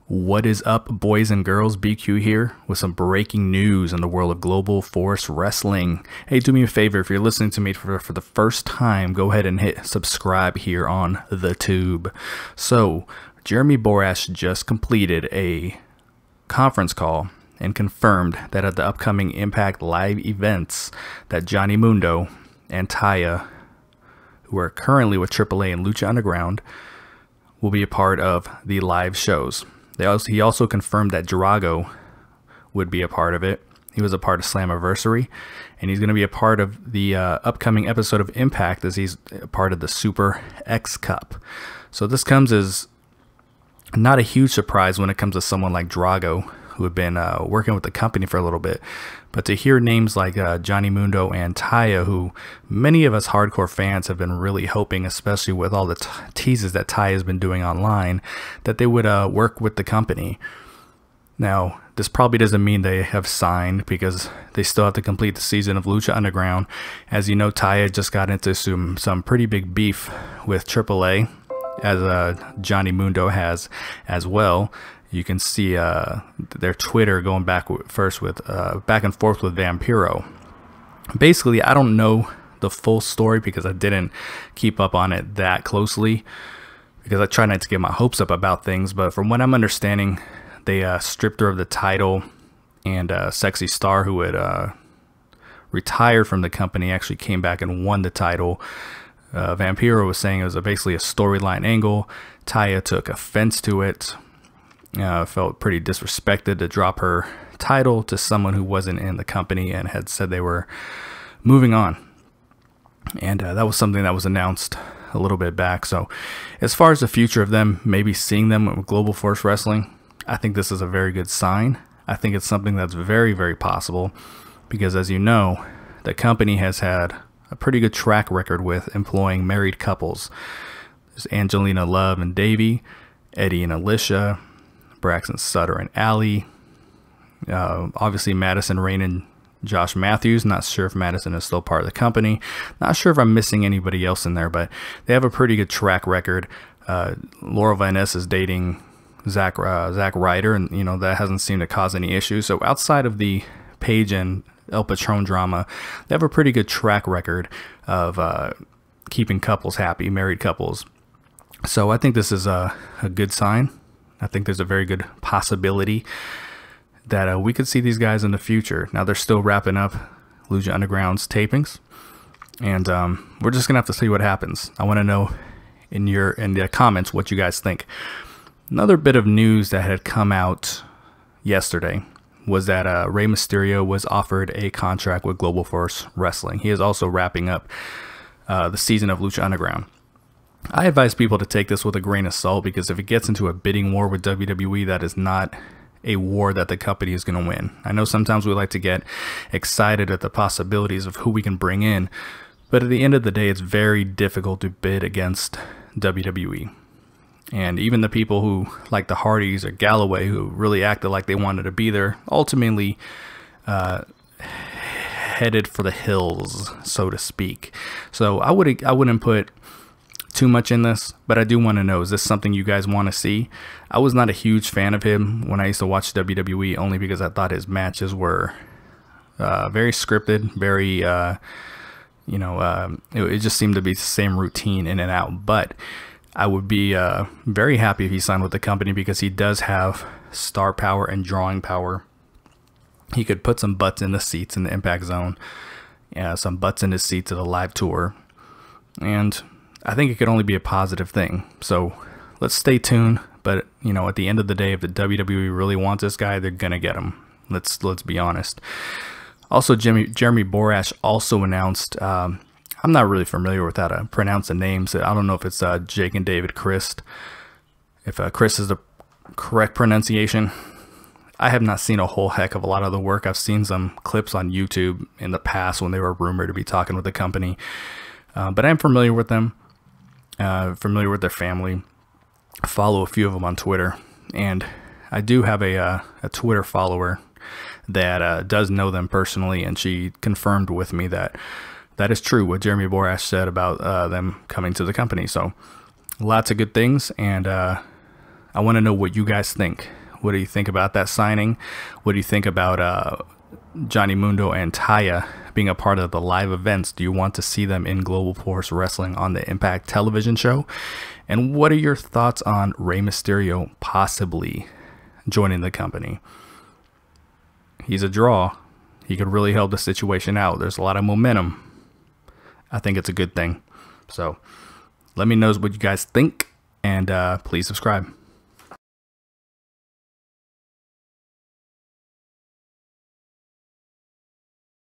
What is up, boys and girls? BQ here with some breaking news in the world of Global Force Wrestling. Hey, do me a favor, if you're listening to me for the first time, go ahead and hit subscribe here on the tube. So, Jeremy Borash just completed a conference call and confirmed that at the upcoming Impact Live events that Johnny Mundo and Taya, who are currently with AAA and Lucha Underground, will be a part of the live shows. He also confirmed that Drago would be a part of it. He was a part of Slammiversary, and he's going to be a part of the upcoming episode of Impact as he's a part of the Super X Cup. So this comes as not a huge surprise when it comes to someone like Drago, who had been working with the company for a little bit. But to hear names like Johnny Mundo and Taya, who many of us hardcore fans have been really hoping, especially with all the teases that Taya has been doing online, that they would work with the company. Now, this probably doesn't mean they have signed, because they still have to complete the season of Lucha Underground. As you know, Taya just got into some pretty big beef with AAA, as Johnny Mundo has as well. You can see their Twitter going back and forth with Vampiro. Basically, I don't know the full story because I didn't keep up on it that closely, because I try not to get my hopes up about things. But from what I'm understanding, they stripped her of the title, and Sexy Star, who had retired from the company, actually came back and won the title. Vampiro was saying it was basically a storyline angle. Taya took offense to it. Felt pretty disrespected to drop her title to someone who wasn't in the company, and had said they were moving on. And that was something that was announced a little bit back. So as far as the future of them, maybe seeing them with Global Force Wrestling, I think this is a very good sign. I think it's something that's very, very possible, because as you know, the company has had a pretty good track record with employing married couples. There's Angelina Love and Davey, Eddie and Alicia, Braxton Sutter and Allie, obviously Madison Rain and Josh Matthews. Not sure if Madison is still part of the company. Not sure if I'm missing anybody else in there, but they have a pretty good track record. Laura Van Ness is dating Zack Ryder, and that hasn't seemed to cause any issues. So outside of the Paige and El Patron drama, they have a pretty good track record of keeping couples happy, married couples. So I think this is a good sign. I think there's a very good possibility that we could see these guys in the future. Now, they're still wrapping up Lucha Underground's tapings, and we're just gonna have to see what happens. I want to know in the comments what you guys think. Another bit of news that had come out yesterday was that Rey Mysterio was offered a contract with Global Force Wrestling. He is also wrapping up the season of Lucha Underground. I advise people to take this with a grain of salt, because if it gets into a bidding war with WWE, that is not a war that the company is going to win. I know sometimes we like to get excited at the possibilities of who we can bring in, but at the end of the day, it's very difficult to bid against WWE. And even the people who, like the Hardys or Galloway, who really acted like they wanted to be there, ultimately headed for the hills, so to speak. So I wouldn't put too much in this, but I do want to know, is this something you guys want to see? I was not a huge fan of him when I used to watch WWE, only because I thought his matches were very scripted, very it just seemed to be the same routine in and out. But I would be very happy if he signed with the company, because he does have star power and drawing power. He could put some butts in the seats in the Impact Zone, some butts in his seats at a live tour, and I think it could only be a positive thing. So let's stay tuned. But at the end of the day, if the WWE really wants this guy, they're gonna get him. Let's be honest. Also, Jeremy Borash also announced. I'm not really familiar with how to pronounce the names. I don't know if it's Jake and David Crist. If Crist is the correct pronunciation. I have not seen a whole heck of a lot of the work. I've seen some clips on YouTube in the past when they were rumored to be talking with the company, but I'm familiar with them. Familiar with their family. I follow a few of them on Twitter, and I do have a Twitter follower that does know them personally, and she confirmed with me that is true, what Jeremy Borash said about them coming to the company. So lots of good things, and I want to know what you guys think. What do you think about that signing? What do you think about Johnny Mundo and Taya being a part of the live events? Do you want to see them in Global Force Wrestling on the Impact television show? And what are your thoughts on Rey Mysterio possibly joining the company? He's a draw. He could really help the situation out. There's a lot of momentum. I think it's a good thing. So let me know what you guys think, and please subscribe.